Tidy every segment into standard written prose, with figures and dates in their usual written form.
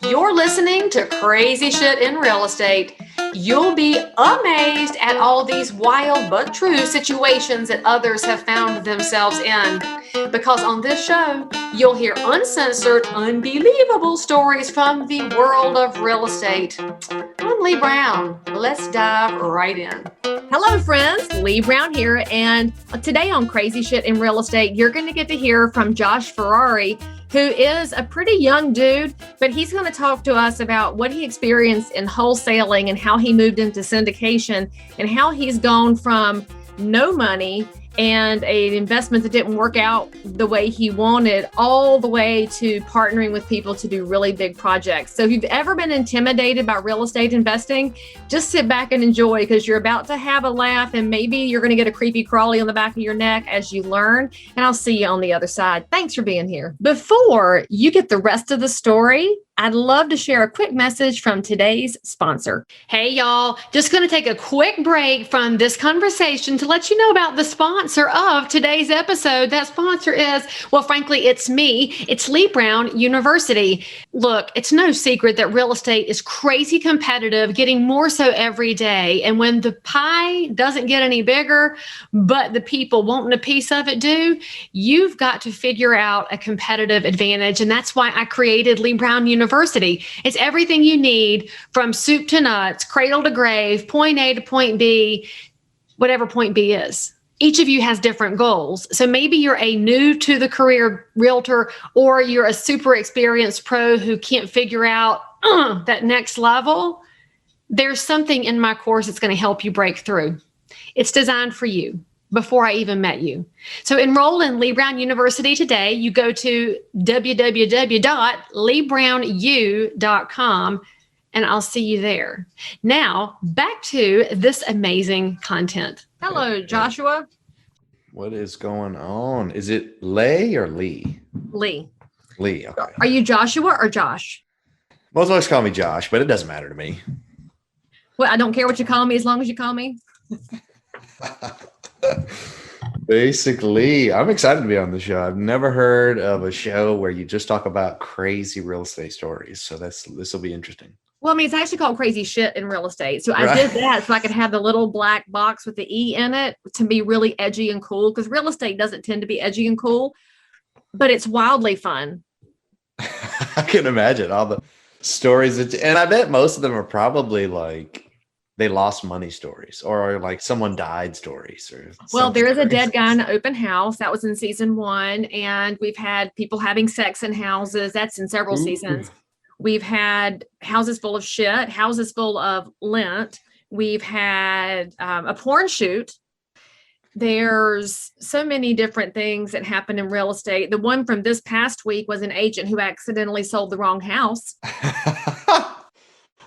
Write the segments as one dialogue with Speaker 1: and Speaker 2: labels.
Speaker 1: You're listening to Crazy Shit in Real Estate. You'll be amazed at all these wild but true situations that others have found themselves in. Because on this show, you'll hear uncensored, unbelievable stories from the world of real estate. I'm Leigh Brown. Let's dive right in. Hello, friends. Leigh Brown here. And today on Crazy Shit in Real Estate, you're going to get to hear from Josh Ferrari, who is a pretty young dude, but he's going to talk to us about what he experienced in wholesaling and how he moved into syndication and how he's gone from no money and an investment that didn't work out the way he wanted, all the way to partnering with people to do really big projects. So if you've ever been intimidated by real estate investing, just sit back and enjoy, because you're about to have a laugh and maybe you're going to get a creepy crawly on the back of your neck as you learn. And I'll see you on the other side. Thanks for being here. Before you get the rest of the story, I'd love to share a quick message from today's sponsor. Hey, y'all, just going to take a quick break from this conversation to let you know about the sponsor of today's episode. That sponsor is, well, frankly, it's me. It's Leigh Brown University. Look, it's no secret that real estate is crazy competitive, getting more so every day. And when the pie doesn't get any bigger, but the people wanting a piece of it do, you've got to figure out a competitive advantage. And that's why I created Leigh Brown University. It's everything you need from soup to nuts, cradle to grave, point A to point B, whatever point B is. Each of you has different goals. So maybe you're a new to the career realtor, or you're a super experienced pro who can't figure out that next level. There's something in my course that's going to help you break through. It's designed for you. Before I even met you. So enroll in Leigh Brown University today. You go to www.leighrownu.com and I'll see you there. Now, back to this amazing content. Hello, Joshua.
Speaker 2: What is going on? Is it Leigh or Leigh?
Speaker 1: Leigh.
Speaker 2: Leigh, okay.
Speaker 1: Are you Joshua or Josh?
Speaker 2: Most folks call me Josh, but it doesn't matter to me.
Speaker 1: Well, I don't care what you call me as long as you call me.
Speaker 2: Basically, I'm excited to be on the show. I've never heard of a show where you just talk about crazy real estate stories. So this will be interesting.
Speaker 1: Well, I mean, it's actually called Crazy Shit in Real Estate. So I did that so I could have the little black box with the E in it to be really edgy and cool, because real estate doesn't tend to be edgy and cool, but it's wildly fun.
Speaker 2: I can imagine all the stories and I bet most of them are probably like they lost money stories, or like someone died stories.
Speaker 1: Well, there is a dead guy in an open house. That was in season 1. And we've had people having sex in houses. That's in several seasons. We've had houses full of shit, houses full of lint. We've had a porn shoot. There's so many different things that happen in real estate. The one from this past week was an agent who accidentally sold the wrong house.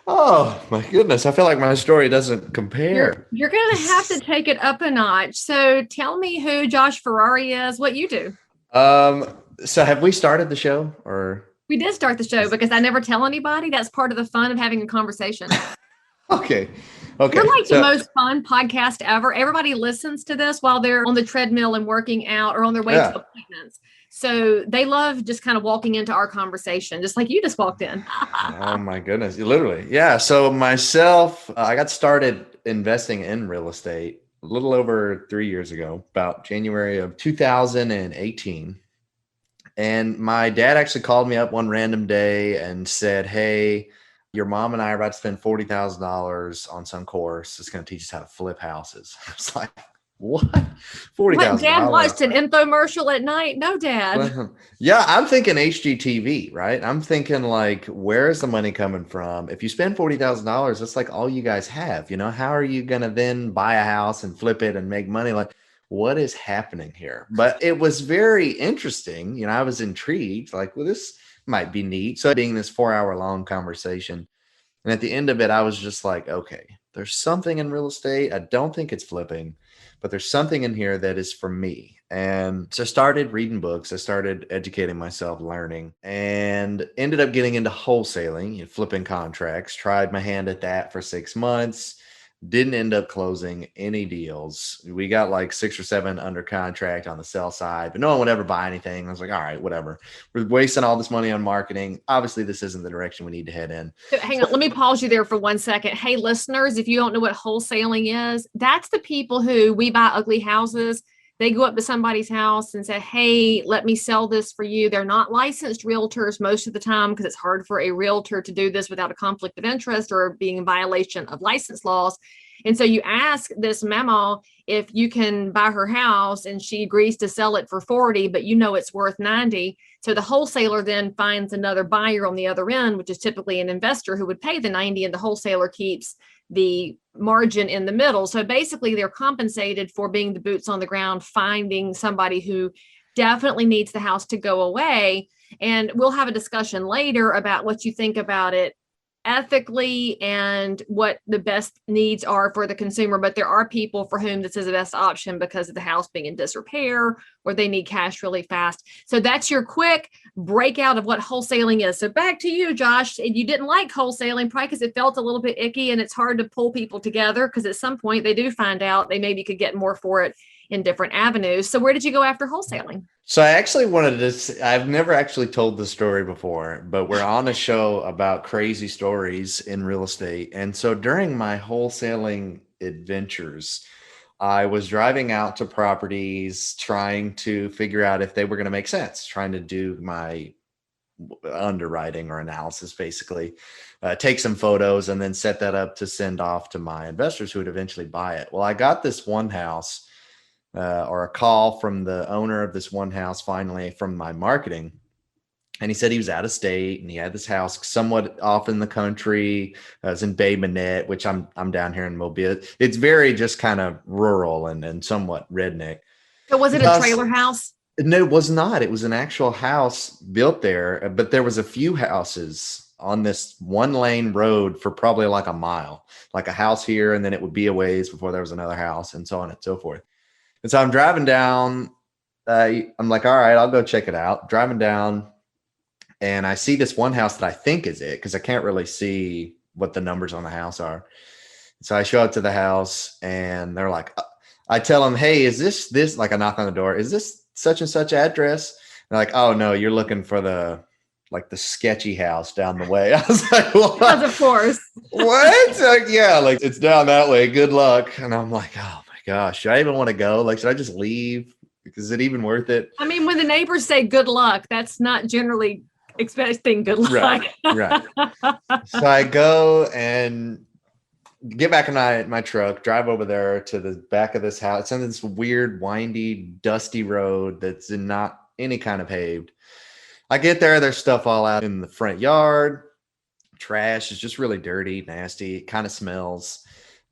Speaker 2: Oh my goodness. I feel like my story doesn't compare.
Speaker 1: You're going to have to take it up a notch. So tell me who Josh Ferrari is, what you do.
Speaker 2: So have we started the show, or?
Speaker 1: We did start the show because I never tell anybody. That's part of the fun of having a conversation.
Speaker 2: Okay.
Speaker 1: We're like the most fun podcast ever. Everybody listens to this while they're on the treadmill and working out or on their way to appointments. So they love just kind of walking into our conversation, just like you just walked in.
Speaker 2: Oh my goodness. Literally. Yeah. So myself, I got started investing in real estate a little over 3 years ago, about January of 2018. And my dad actually called me up one random day and said, "Hey, your mom and I are about to spend $40,000 on some course. It's going to teach us how to flip houses." I was like, "What? $40,000?"
Speaker 1: Dad watched an infomercial at night? No, Dad.
Speaker 2: Yeah, I'm thinking HGTV, right? I'm thinking like, where's the money coming from? If you spend $40,000, that's like all you guys have. You know, how are you going to then buy a house and flip it and make money? Like, what is happening here? But it was very interesting. You know, I was intrigued, like, well, this might be neat. So being this 4-hour long conversation. And at the end of it, I was just like, okay, there's something in real estate. I don't think it's flipping, but there's something in here that is for me. And so I started reading books. I started educating myself, learning, and ended up getting into wholesaling, flipping contracts, tried my hand at that for 6 months. Didn't end up closing any deals. We got like 6 or 7 under contract on the sell side, but no one would ever buy anything. I was like, all right, whatever. We're wasting all this money on marketing. Obviously, this isn't the direction we need to head in.
Speaker 1: So hang on, let me pause you there for 1 second. Hey, listeners, if you don't know what wholesaling is, that's the people who we buy ugly houses. They go up to somebody's house and say, hey, let me sell this for you. They're not licensed realtors most of the time because it's hard for a realtor to do this without a conflict of interest or being in violation of license laws. And so you ask this mama if you can buy her house and she agrees to sell it for 40, but you know it's worth 90. So the wholesaler then finds another buyer on the other end, which is typically an investor who would pay the 90, and the wholesaler keeps the margin in the middle. So basically they're compensated for being the boots on the ground, finding somebody who definitely needs the house to go away. And we'll have a discussion later about what you think about it ethically and what the best needs are for the consumer. But there are people for whom this is the best option because of the house being in disrepair or they need cash really fast. So that's your quick breakout of what wholesaling is. So back to you, Josh. You didn't like wholesaling probably because it felt a little bit icky and it's hard to pull people together because at some point they do find out they maybe could get more for it in different avenues. So where did you go after wholesaling?
Speaker 2: So I actually wanted to, I've never actually told the story before, but we're on a show about crazy stories in real estate. And so during my wholesaling adventures, I was driving out to properties, trying to figure out if they were going to make sense, trying to do my underwriting or analysis, basically, take some photos and then set that up to send off to my investors who would eventually buy it. Well, I got this one house or a call from the owner of this one house finally from my marketing. And he said he was out of state and he had this house somewhat off in the country. It was in Bay Minette, which I'm down here in Mobile. It's very just kind of rural and somewhat redneck.
Speaker 1: So was it a trailer house?
Speaker 2: No, it was not. It was an actual house built there, but there was a few houses on this one lane road for probably like a mile, like a house here, and then it would be a ways before there was another house and so on and so forth. And so I'm driving down. I'm like, all right, I'll go check it out. Driving down, and I see this one house that I think is it because I can't really see what the numbers on the house are. So I show up to the house, and they're like, I tell them, hey, is this? Like I knock on the door. Is this such and such address? And they're like, oh no, you're looking for the sketchy house down the way. I was like, what?
Speaker 1: Because of course.
Speaker 2: What? Like, yeah, like it's down that way. Good luck. And I'm like, oh gosh, should I even want to go? Like, should I just leave? Is it even worth it?
Speaker 1: I mean, when the neighbors say good luck, that's not generally expecting good luck.
Speaker 2: Right. So I go and get back in my truck, drive over there to the back of this house. It's on this weird, windy, dusty road that's not any kind of paved. I get there, there's stuff all out in the front yard. Trash is just really dirty, nasty. It kind of smells.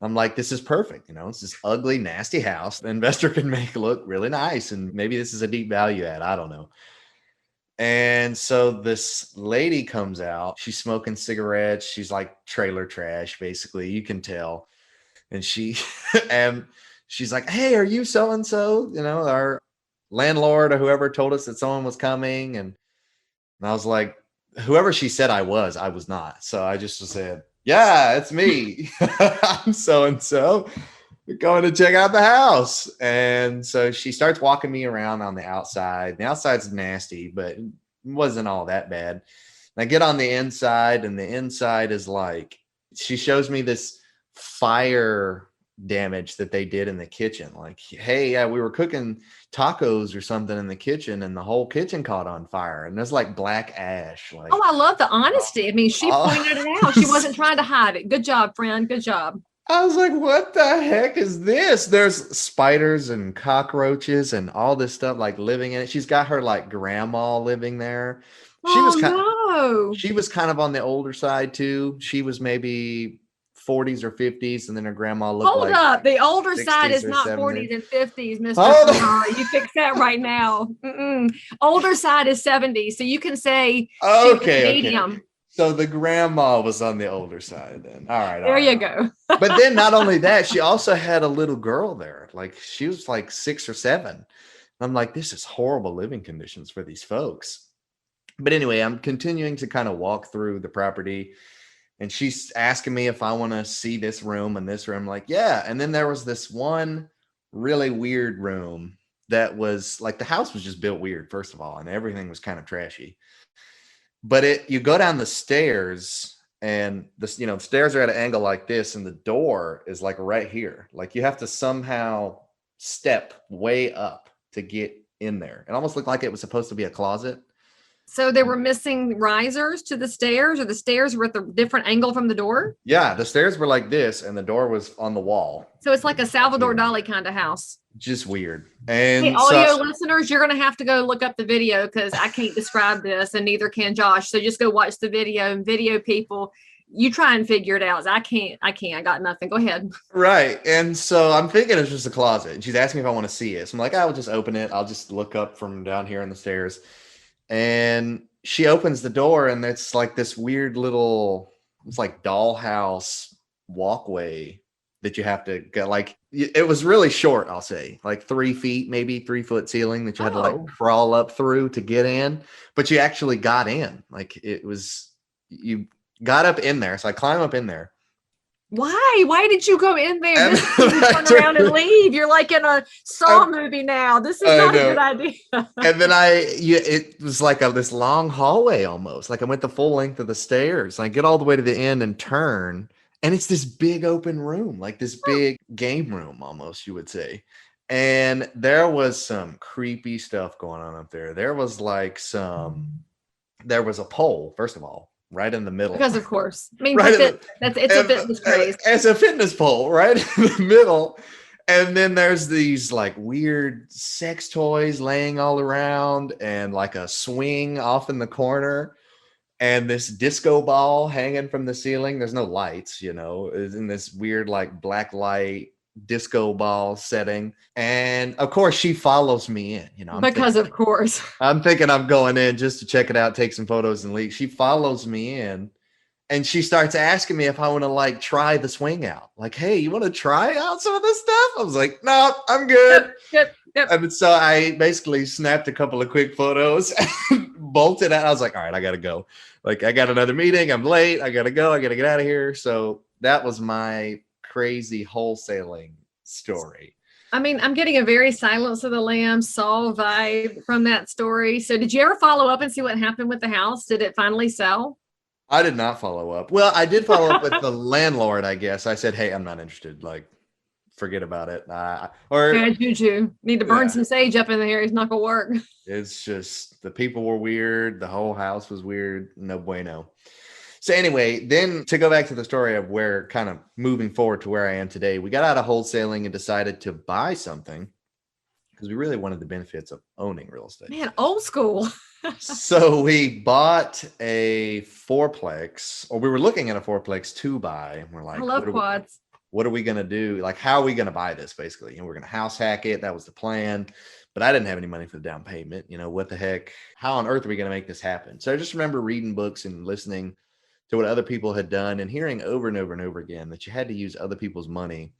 Speaker 2: I'm like, this is perfect. It's this ugly, nasty house the investor can make look really nice. And maybe this is a deep value add. I don't know. And so this lady comes out. She's smoking cigarettes. She's like trailer trash, basically. You can tell. And and she's like, hey, are you so-and-so? Our landlord or whoever told us that someone was coming. And I was like, whoever she said I was not. So I just said, yeah, it's me. I'm so-and-so. We're going to check out the house. And so she starts walking me around on the outside. The outside's nasty, but it wasn't all that bad. And I get on the inside, and the inside is like, she shows me this fire damage that they did in the kitchen. Like, hey, yeah, we were cooking tacos or something in the kitchen, and the whole kitchen caught on fire, and there's like black ash. Like,
Speaker 1: oh, I love the honesty. I mean, she pointed it out. She wasn't trying to hide it. Good job, friend. Good job.
Speaker 2: I was like, what the heck is this? There's spiders and cockroaches and all this stuff like living in it. She's got her like grandma living there. She was kind of on the older side too. She was maybe 40s or 50s, and then her grandma looked
Speaker 1: Hold up. The older side is not
Speaker 2: 70s.
Speaker 1: 40s and 50s, Mr. Ferrari. You fix that right now. Older side is 70s. So you can say medium.
Speaker 2: Okay. So the grandma was on the older side then. All right.
Speaker 1: There you go.
Speaker 2: But then not only that, she also had a little girl there. Like she was like 6 or 7. I'm like, this is horrible living conditions for these folks. But anyway, I'm continuing to kind of walk through the property. And she's asking me if I want to see this room and this room. Like, yeah. And then there was this one really weird room that was like, the house was just built weird, first of all, and everything was kind of trashy. But you go down the stairs, and the stairs are at an angle like this, and the door is like right here. Like you have to somehow step way up to get in there. It almost looked like it was supposed to be a closet.
Speaker 1: So they were missing risers to the stairs, or the stairs were at a different angle from the door?
Speaker 2: Yeah, the stairs were like this, and the door was on the wall.
Speaker 1: So it's like a Salvador Dali kind of house.
Speaker 2: Just weird. And
Speaker 1: hey, audio listeners, you're going to have to go look up the video because I can't describe this, and neither can Josh. So just go watch the video, and video people, you try and figure it out. I can't. I got nothing. Go ahead.
Speaker 2: Right. And so I'm thinking it's just a closet. And she's asking me if I want to see it. So I'm like, I'll just open it. I'll just look up from down here on the stairs. And she opens the door, and it's like this weird little, it's like dollhouse walkway that you have to go. Like it was really short, I'll say, like 3 feet, maybe 3 foot ceiling that you had to like crawl up through to get in. But you actually got in. Like you got up in there. So I climb up in there.
Speaker 1: Why did you go in there? Just turn around and leave. You're like in a Saw movie now. This is not a good idea.
Speaker 2: And then it was like this long hallway almost. Like I went the full length of the stairs. I get all the way to the end and turn, and it's this big open room, like this big game room almost, you would say. And there was some creepy stuff going on up there. There was a pole, first of all, right in the middle.
Speaker 1: Because of course. I mean,
Speaker 2: right
Speaker 1: it's a fitness craze.
Speaker 2: It's a fitness pole right in the middle. And then there's these like weird sex toys laying all around, and like a swing off in the corner, and this disco ball hanging from the ceiling. There's no lights, it's in this weird like black light disco ball setting. And of course she follows me in,
Speaker 1: of course
Speaker 2: I'm thinking I'm going in just to check it out, take some photos and leave. She follows me in, and she starts asking me if I want to like try the swing out. Like, hey, you want to try out some of this stuff? I was like, no, I'm good.
Speaker 1: Yep.
Speaker 2: And so I basically snapped a couple of quick photos and bolted out. I was like, all right, I got to go. Like, I got another meeting. I'm late. I got to go. I got to get out of here. So that was my crazy wholesaling story.
Speaker 1: I mean, I'm getting a very Silence of the Lambs Saw vibe from that story. So did you ever follow up and see what happened with the house? Did it finally sell?
Speaker 2: I did not follow up. Well, I did follow up with the landlord, I guess. I said, hey, I'm not interested. Like, forget about it.
Speaker 1: Bad juju. Need to burn some sage up in there. It's not going to work.
Speaker 2: It's just the people were weird. The whole house was weird. No bueno. So anyway, then to go back to the story of where kind of moving forward to where I am today, we got out of wholesaling and decided to buy something because we really wanted the benefits of owning real estate.
Speaker 1: Man, old school.
Speaker 2: So we bought a fourplex, or we were looking at a fourplex to buy. We're like,
Speaker 1: I love quads.
Speaker 2: What are we going to do? Like, how are we going to buy this basically? And we're going to house hack it. That was the plan. But I didn't have any money for the down payment. What the heck? How on earth are we going to make this happen? So I just remember reading books and listening to what other people had done and hearing over and over and over again that you had to use other people's money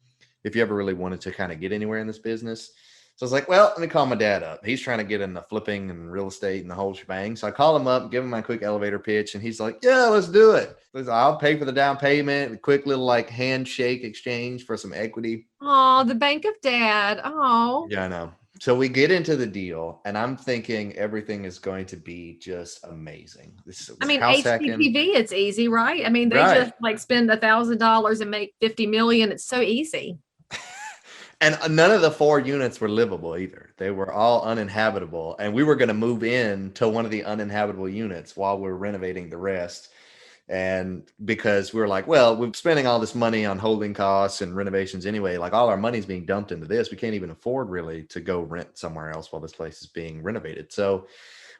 Speaker 2: if you ever really wanted to kind of get anywhere in this business. So I was like, well, let me call my dad up. He's trying to get in the flipping and real estate and the whole shebang. So I call him up, give him my quick elevator pitch, and he's like, yeah, let's do it. I'll pay for the down payment, a quick little like handshake exchange for some equity.
Speaker 1: Oh, the bank of dad. Oh.
Speaker 2: Yeah, I know. So we get into the deal, and I'm thinking everything is going to be just amazing.
Speaker 1: HGTV, it's easy, right? I mean, they just like spend $1,000 and make 50 million. It's so easy.
Speaker 2: And none of the 4 units were livable either. They were all uninhabitable. And we were going to move in to one of the uninhabitable units while we're renovating the rest. And because we were like, well, we're spending all this money on holding costs and renovations anyway. Like all our money's being dumped into this. We can't even afford really to go rent somewhere else while this place is being renovated. So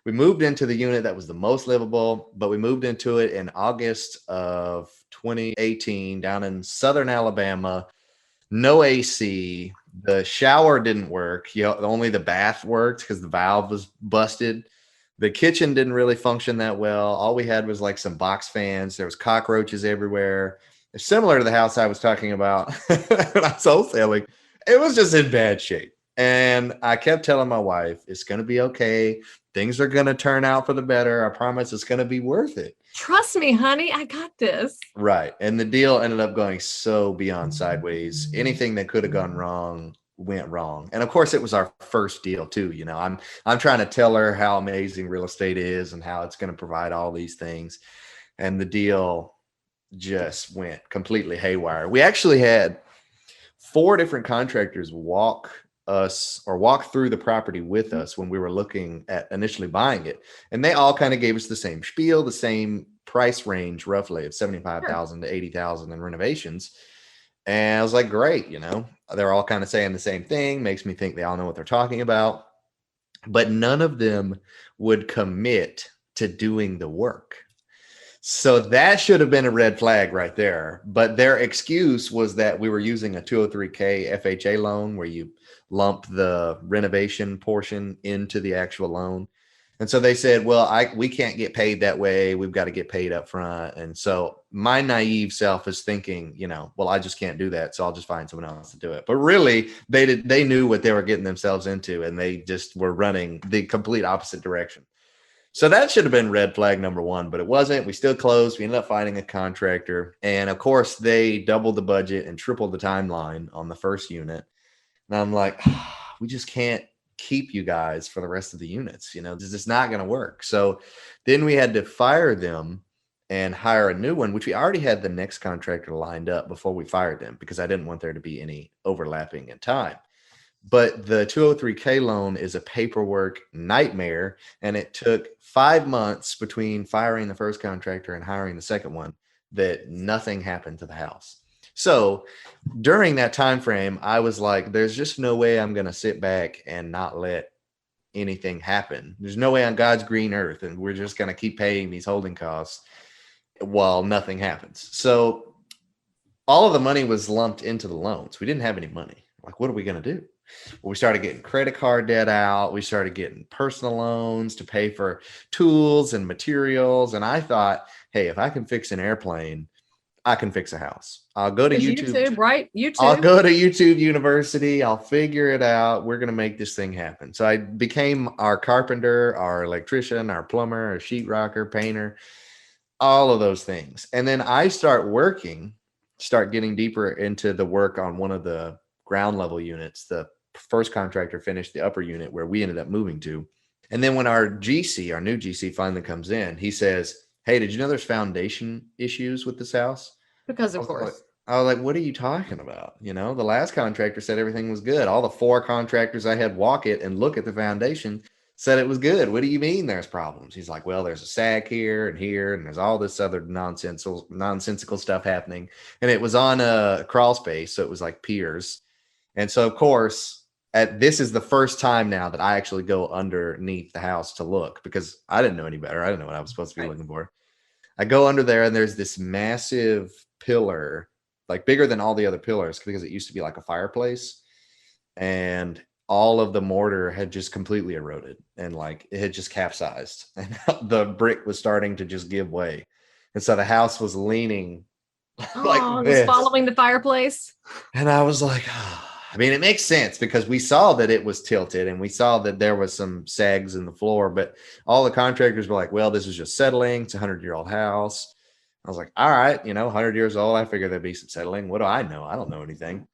Speaker 2: we moved into the unit that was the most livable, but we moved into it in August of 2018 down in Southern Alabama. No AC. The shower didn't work. Only the bath worked because the valve was busted. The kitchen didn't really function that well. All we had was like some box fans. There was cockroaches everywhere. It's similar to the house I was talking about when I was wholesaling. It was just in bad shape. And I kept telling my wife, it's going to be okay. Things are going to turn out for the better. I promise it's going to be worth it.
Speaker 3: Trust me, honey, I got this.
Speaker 2: Right. And the deal ended up going so beyond sideways. Anything that could have gone wrong went wrong. And of course it was our first deal too. I'm trying to tell her how amazing real estate is and how it's going to provide all these things. And the deal just went completely haywire. We actually had 4 different contractors walk through the property with us when we were looking at initially buying it. And they all kind of gave us the same spiel, the same price range roughly of 75,000 to 80,000 in renovations. And I was like, great, they're all kind of saying the same thing. Makes me think they all know what they're talking about. But none of them would commit to doing the work. So that should have been a red flag right there. But their excuse was that we were using a 203K FHA loan where you lump the renovation portion into the actual loan. And so they said, well, we can't get paid that way. We've got to get paid up front. And so my naive self is thinking, well, I just can't do that. So I'll just find someone else to do it. But really, they knew what they were getting themselves into, and they just were running the complete opposite direction. So that should have been red flag number 1, but it wasn't. We still closed. We ended up finding a contractor. And of course, they doubled the budget and tripled the timeline on the first unit. And I'm like, we just can't keep you guys for the rest of the units. This is not going to work. So then we had to fire them and hire a new one, which we already had the next contractor lined up before we fired them because I didn't want there to be any overlapping in time. But the 203K loan is a paperwork nightmare. And it took 5 months between firing the first contractor and hiring the second one that nothing happened to the house. So during that time frame, I was like, there's just no way I'm going to sit back and not let anything happen. There's no way on God's green earth. And we're just going to keep paying these holding costs while nothing happens. So all of the money was lumped into the loans. We didn't have any money. Like, what are we going to do? Well, we started getting credit card debt out. We started getting personal loans to pay for tools and materials. And I thought, hey, if I can fix an airplane, I can fix a house. I'll go to YouTube,
Speaker 3: right? YouTube.
Speaker 2: I'll go to YouTube University. I'll figure it out. We're going to make this thing happen. So I became our carpenter, our electrician, our plumber, our sheetrocker, painter, all of those things. And then I start getting deeper into the work on one of the ground level units. The first contractor finished the upper unit where we ended up moving to. And then when our new GC finally comes in, he says, hey, did you know there's foundation issues with this house?
Speaker 3: Because of course.
Speaker 2: I was like, what are you talking about? The last contractor said everything was good. All the 4 contractors I had walk it and look at the foundation said it was good. What do you mean there's problems? He's like, well, there's a sag here, and there's all this other nonsensical stuff happening. And it was on a crawl space, so it was like piers. And so, of course, this is the first time now that I actually go underneath the house to look because I didn't know any better. I didn't know what I was supposed to be looking for. I go under there and there's this massive pillar, like bigger than all the other pillars because it used to be like a fireplace. And all of the mortar had just completely eroded and like it had just capsized and the brick was starting to just give way. And so the house was leaning like this.
Speaker 3: It was following the fireplace.
Speaker 2: And I was like, I mean, it makes sense because we saw that it was tilted and we saw that there was some sags in the floor, but all the contractors were like, well, this is just settling. It's a 100-year-old house. I was like, all right, 100 years old. I figure there'd be some settling. What do I know? I don't know anything.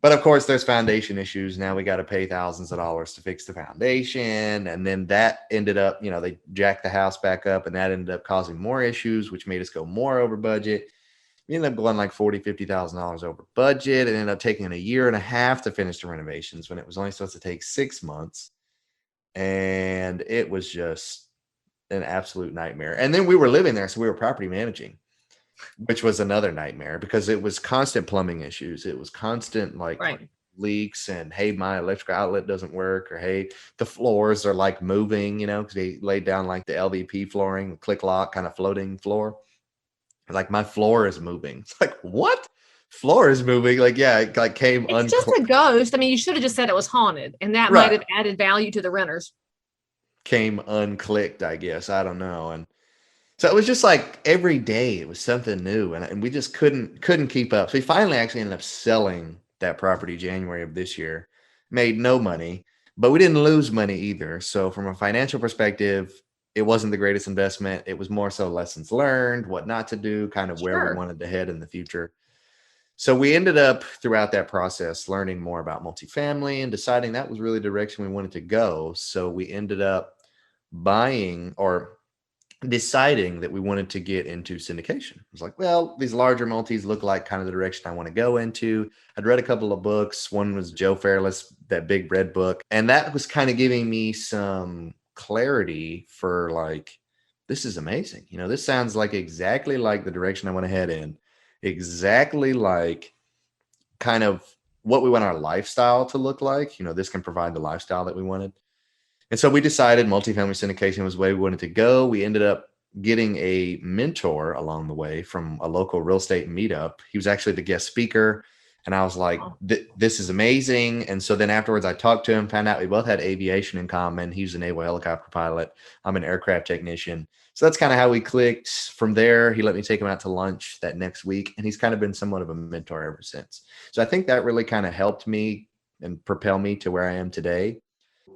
Speaker 2: But of course, there's foundation issues. Now we got to pay thousands of dollars to fix the foundation. And then that ended up, they jacked the house back up and that ended up causing more issues, which made us go more over budget. We ended up going like $40,000, $50,000 over budget. It ended up taking a year and a half to finish the renovations when it was only supposed to take 6 months. And it was just an absolute nightmare. And then we were living there, so we were property managing, which was another nightmare because it was constant plumbing issues. It was constant like leaks and, hey, my electrical outlet doesn't work, or hey, the floors are like moving, because they laid down like the LVP flooring, click lock kind of floating floor. Like my floor is moving. It's like, what? Floor is moving? Like, yeah, it like came.
Speaker 3: It's just a ghost. I mean, you should have just said it was haunted, and that might have added value to the renters.
Speaker 2: Came unclicked, I guess. I don't know. And so it was just like every day it was something new, and we just couldn't keep up. So we finally actually ended up selling that property January of this year. Made no money, but we didn't lose money either. So from a financial perspective, it wasn't the greatest investment. It was more so lessons learned, what not to do, kind of where we
Speaker 3: Sure.
Speaker 2: wanted to head in the future. So we ended up throughout that process learning more about multifamily and deciding that was really the direction we wanted to go. So we ended up buying or deciding that we wanted to get into syndication. It was like, well, these larger multis look like kind of the direction I want to go into. I'd read a couple of books. One was Joe Fairless, that big red book. And that was kind of giving me some clarity for like, this is amazing. You know, this sounds like exactly like the direction I want to head in, exactly like kind of what we want our lifestyle to look like. You know, this can provide the lifestyle that we wanted. And so we decided multifamily syndication was the way we wanted to go. We ended up getting a mentor along the way from a local real estate meetup. He was actually the guest speaker. And I was like, this is amazing. And so then afterwards, I talked to him, found out we both had aviation in common. He was a naval helicopter pilot. I'm an aircraft technician. So that's kind of how we clicked. From there, he let me take him out to lunch that next week. And he's kind of been somewhat of a mentor ever since. So I think that really kind of helped me and propel me to where I am today.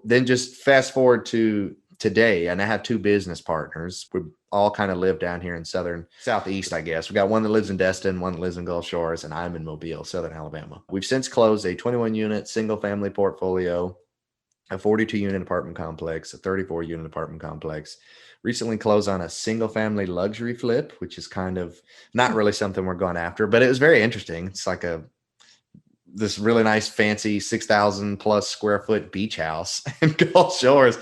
Speaker 2: Then just fast forward to today, and I have two business partners. We all kind of live down here in southeast, I guess. We got one that lives in Destin, one that lives in Gulf Shores, and I'm in Mobile, Southern Alabama. We've since closed a 21-unit single-family portfolio, a 42-unit apartment complex, a 34-unit apartment complex. Recently closed on a single-family luxury flip, which is kind of not really something we're going after, but it was very interesting. It's like this really nice, fancy 6,000 plus square foot beach house in Gulf Shores.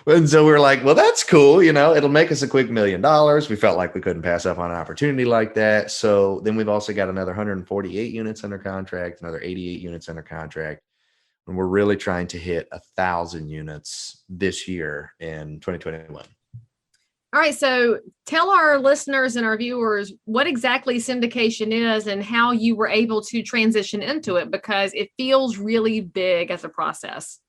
Speaker 2: And so we were like, well, that's cool. You know, it'll make us a quick $1 million. We felt like we couldn't pass up on an opportunity like that. So then we've also got another 148 units under contract, another 88 units under contract. And we're really trying to hit 1,000 units this year in 2021.
Speaker 3: All right. So tell our listeners and our viewers what exactly syndication is and how you were able to transition into it, because it feels really big as a process.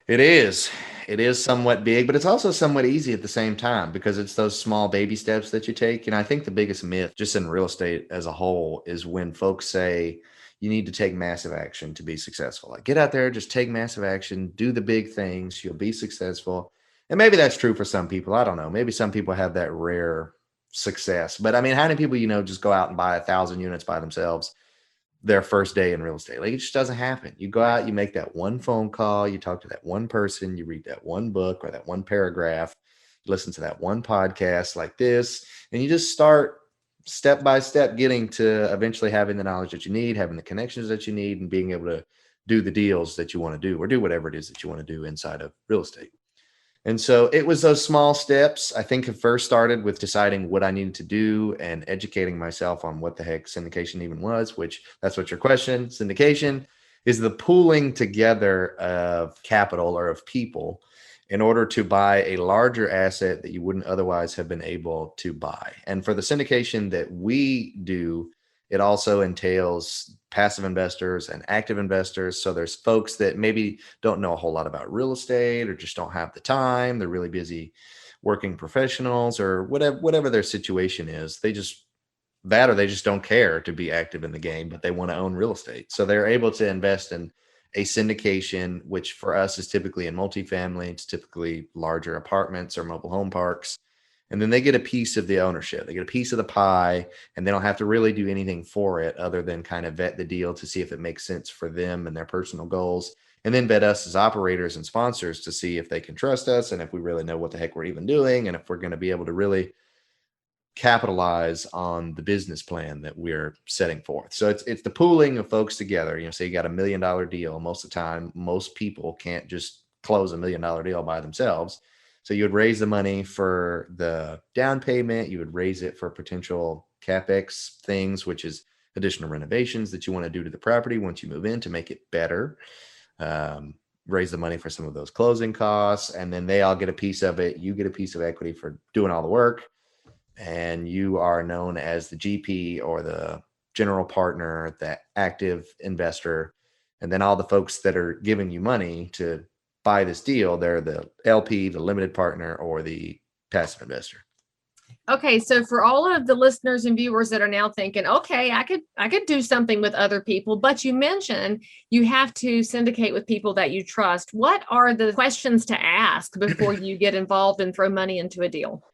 Speaker 2: It is. It is somewhat big, but it's also somewhat easy at the same time because it's those small baby steps that you take. And I think the biggest myth just in real estate as a whole is when folks say you need to take massive action to be successful. Like, get out there, just take massive action, do the big things, you'll be successful. And maybe that's true for some people. I don't know. Maybe some people have that rare success. But I mean, how many people, just go out and buy 1,000 units by themselves their first day in real estate? Like, it just doesn't happen. You go out, you make that one phone call, you talk to that one person, you read that one book or that one paragraph, you listen to that one podcast like this, and you just start step by step getting to eventually having the knowledge that you need, having the connections that you need, and being able to do the deals that you want to do or do whatever it is that you want to do inside of real estate. And so it was those small steps. I think it first started with deciding what I needed to do and educating myself on what the heck syndication even was, which that's what your question. Syndication is the pooling together of capital or of people in order to buy a larger asset that you wouldn't otherwise have been able to buy. And for the syndication that we do, it also entails passive investors and active investors. So there's folks that maybe don't know a whole lot about real estate or just don't have the time. They're really busy working professionals or whatever their situation is. They just don't care to be active in the game, but they want to own real estate. So they're able to invest in a syndication, which for us is typically in multifamily. It's typically larger apartments or mobile home parks. And then they get a piece of the ownership. They get a piece of the pie, and they don't have to really do anything for it other than kind of vet the deal to see if it makes sense for them and their personal goals. And then vet us as operators and sponsors to see if they can trust us and if we really know what the heck we're even doing and if we're going to be able to really capitalize on the business plan that we're setting forth. So it's the pooling of folks together. Say you got $1 million deal. Most of the time, most people can't just close $1 million deal by themselves. So you would raise the money for the down payment. You would raise it for potential CapEx things, which is additional renovations that you want to do to the property once you move in to make it better. Raise the money for some of those closing costs, and then they all get a piece of it. You get a piece of equity for doing all the work, and you are known as the GP or the general partner, the active investor. And then all the folks that are giving you money to buy this deal, they're the LP, the limited partner, or the passive investor.
Speaker 3: Okay, so for all of the listeners and viewers that are now thinking, okay, I could do something with other people, but you mentioned you have to syndicate with people that you trust. What are the questions to ask before you get involved and throw money into a deal?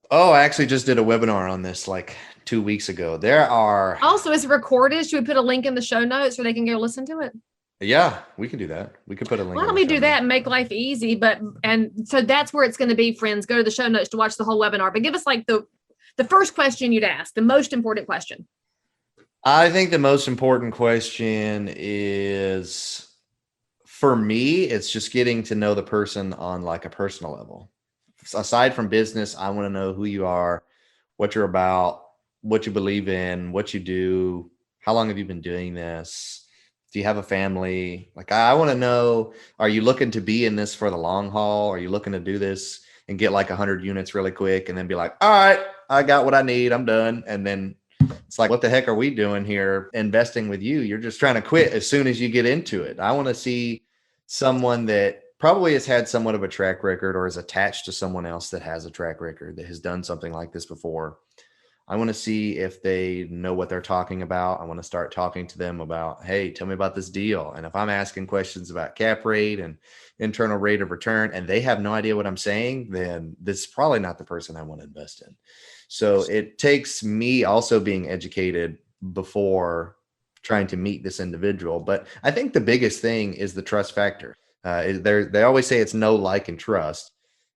Speaker 2: Oh, I actually just did a webinar on this like 2 weeks ago. There are,
Speaker 3: Also, is it recorded? Should we put a link in the show notes so they can go listen to it?
Speaker 2: yeah, we can do that. We could put a link.
Speaker 3: Why
Speaker 2: in
Speaker 3: don't
Speaker 2: the
Speaker 3: we
Speaker 2: show
Speaker 3: do that
Speaker 2: notes.
Speaker 3: and make life easy? And so that's where it's going to be, friends. Go to the show notes to watch the whole webinar. But give us like the first question you'd ask, the most important question.
Speaker 2: I think the most important question is, for me, it's just getting to know the person on like a personal level. Aside from business, I want to know who you are, what you're about, what you believe in, what you do, how long have you been doing this? Do you have a family? Like, I want to know, are you looking to be in this for the long haul? Are you looking to do this and get like 100 units really quick and then be like, all right, I got what I need, I'm done. And then it's like, what the heck are we doing here investing with you? You're just trying to quit as soon as you get into it. I want to see someone that probably has had somewhat of a track record or is attached to someone else that has a track record that has done something like this before. I want to see if they know what they're talking about. I want to start talking to them about, hey, tell me about this deal. And if I'm asking questions about cap rate and internal rate of return and they have no idea what I'm saying, then this is probably not the person I want to invest in. So it takes me also being educated before trying to meet this individual. But I think the biggest thing is the trust factor. They always say it's know, like, and trust.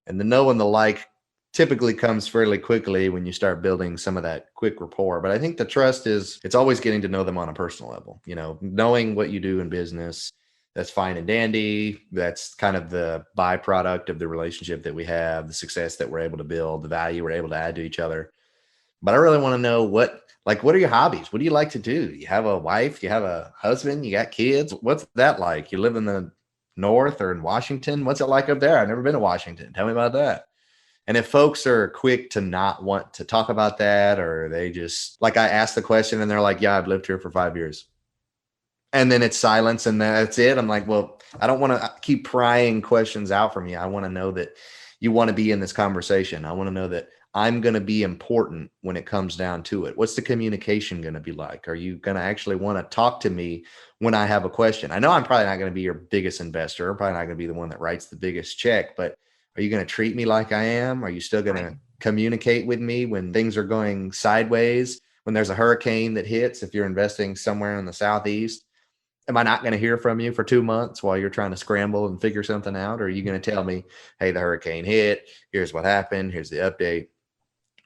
Speaker 2: And the know and the like typically comes fairly quickly when you start building some of that quick rapport. But I think the trust it's always getting to know them on a personal level, knowing what you do in business. That's fine and dandy. That's kind of the byproduct of the relationship that we have, the success that we're able to build, the value we're able to add to each other. But I really want to know what are your hobbies? What do you like to do? You have a wife, you have a husband, you got kids. What's that like? You live in the North or in Washington? What's it like up there? I've never been to Washington. Tell me about that. And if folks are quick to not want to talk about that, or they just, like, I asked the question and they're like, yeah, I've lived here for 5 years. And then it's silence and that's it. I'm like, well, I don't want to keep prying questions out from you. I want to know that you want to be in this conversation. I want to know that I'm going to be important when it comes down to it. What's the communication going to be like? Are you going to actually want to talk to me when I have a question? I know I'm probably not going to be your biggest investor. I'm probably not going to be the one that writes the biggest check, but are you going to treat me like I am? Are you still going to communicate with me when things are going sideways? When there's a hurricane that hits, if you're investing somewhere in the Southeast, am I not going to hear from you for 2 months while you're trying to scramble and figure something out? Or are you going to tell me, hey, the hurricane hit, here's what happened, here's the update?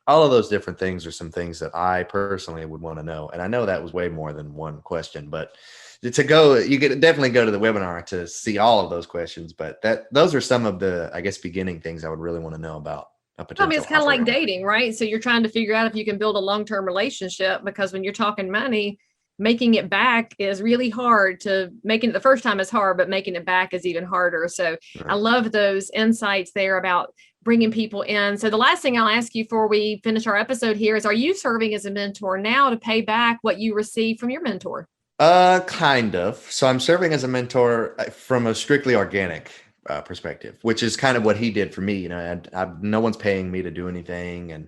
Speaker 2: All of those different things are some things that I personally would want to know. And I know that was way more than one question, but you could definitely go to the webinar to see all of those questions. But those are some of the, I guess, beginning things I would really want to know about a potential.
Speaker 3: I mean, it's kind of like dating, right? So you're trying to figure out if you can build a long-term relationship, because when you're talking money, making it back is really hard. Making it the first time is hard, but making it back is even harder. So right. I love those insights there about bringing people in. So the last thing I'll ask you before we finish our episode here is, are you serving as a mentor now to pay back what you received from your mentor?
Speaker 2: Kind of. So I'm serving as a mentor from a strictly organic perspective, which is kind of what he did for me. No one's paying me to do anything.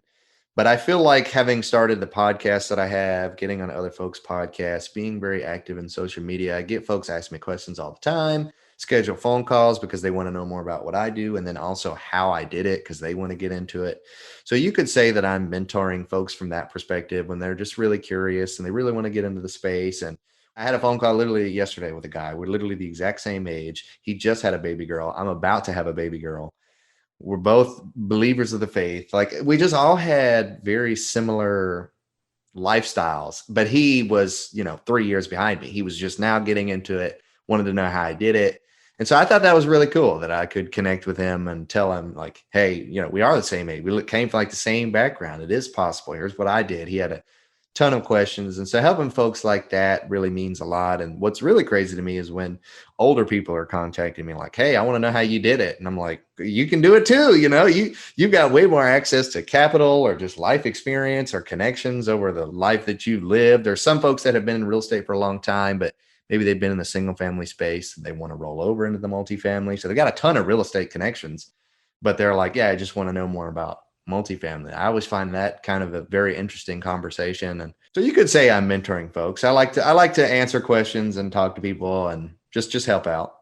Speaker 2: But I feel like, having started the podcast that I have, getting on other folks' podcasts, being very active in social media, I get folks asking me questions all the time, schedule phone calls because they want to know more about what I do, and then also how I did it because they want to get into it. So you could say that I'm mentoring folks from that perspective when they're just really curious and they really want to get into the space. And I had a phone call literally yesterday with a guy. We're literally the exact same age. He just had a baby girl. I'm about to have a baby girl. We're both believers of the faith. Like, we just all had very similar lifestyles, but he was, 3 years behind me. He was just now getting into it, wanted to know how I did it. And so I thought that was really cool that I could connect with him and tell him, like, hey, we are the same age. We came from like the same background. It is possible. Here's what I did. He had a ton of questions. And so helping folks like that really means a lot. And what's really crazy to me is when older people are contacting me like, hey, I want to know how you did it. And I'm like, you can do it too. You've got way more access to capital or just life experience or connections over the life that you've lived. There's some folks that have been in real estate for a long time, but maybe they've been in the single family space and they want to roll over into the multifamily. So they got a ton of real estate connections, but they're like, yeah, I just want to know more about multifamily. I always find that kind of a very interesting conversation. And so you could say I'm mentoring folks. I like to answer questions and talk to people and just help out.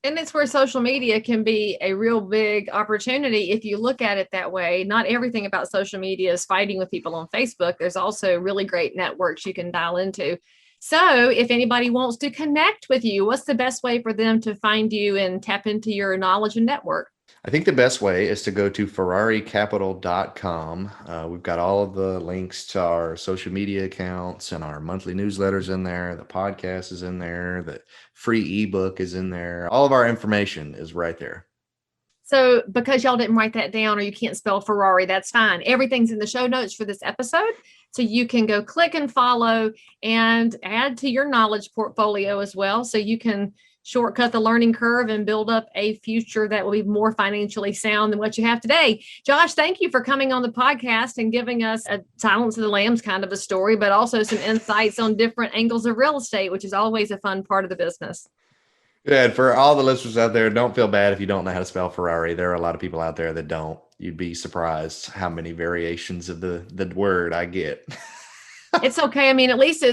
Speaker 3: And it's where social media can be a real big opportunity if you look at it that way. Not everything about social media is fighting with people on Facebook. There's also really great networks you can dial into. So if anybody wants to connect with you, what's the best way for them to find you and tap into your knowledge and network?
Speaker 2: I think the best way is to go to ferraricapital.com. We've got all of the links to our social media accounts and our monthly newsletters in there. The podcast is in there. The free ebook is in there. All of our information is right there.
Speaker 3: So because y'all didn't write that down or you can't spell Ferrari, that's fine. Everything's in the show notes for this episode. So you can go click and follow and add to your knowledge portfolio as well. So you can shortcut the learning curve and build up a future that will be more financially sound than what you have today. Josh, thank you for coming on the podcast and giving us a Silence of the Lambs kind of a story, but also some insights on different angles of real estate, which is always a fun part of the business.
Speaker 2: Good. For all the listeners out there, don't feel bad if you don't know how to spell Ferrari. There are a lot of people out there that don't. You'd be surprised how many variations of the word I get.
Speaker 3: It's okay. I mean, at least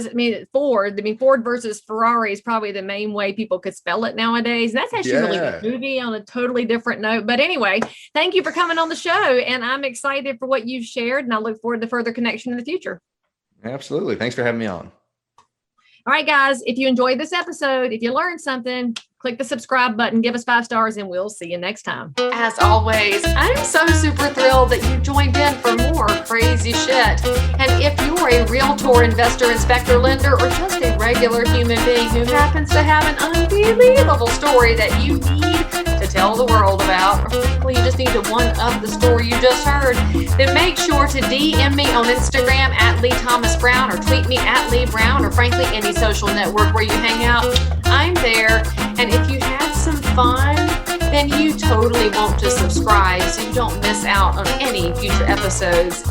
Speaker 3: Ford. Ford versus Ferrari is probably the main way people could spell it nowadays. And that's actually a really good movie on a totally different note. But anyway, thank you for coming on the show. And I'm excited for what you've shared. And I look forward to further connection in the future.
Speaker 2: Absolutely. Thanks for having me on.
Speaker 3: All right, guys, if you enjoyed this episode, if you learned something, click the subscribe button, give us 5 stars, and we'll see you next time.
Speaker 1: As always, I'm so super thrilled that you joined in for more crazy shit. And if you're a realtor, investor, inspector, lender, or just a regular human being who happens to have an unbelievable story that you need to tell the world about, or frankly, you just need to one-up the story you just heard, then make sure to DM me on Instagram at Leigh Thomas Brown, or tweet me at Leigh Brown, or frankly, any social network where you hang out. I'm there. And if you had some fun, then you totally want to subscribe so you don't miss out on any future episodes.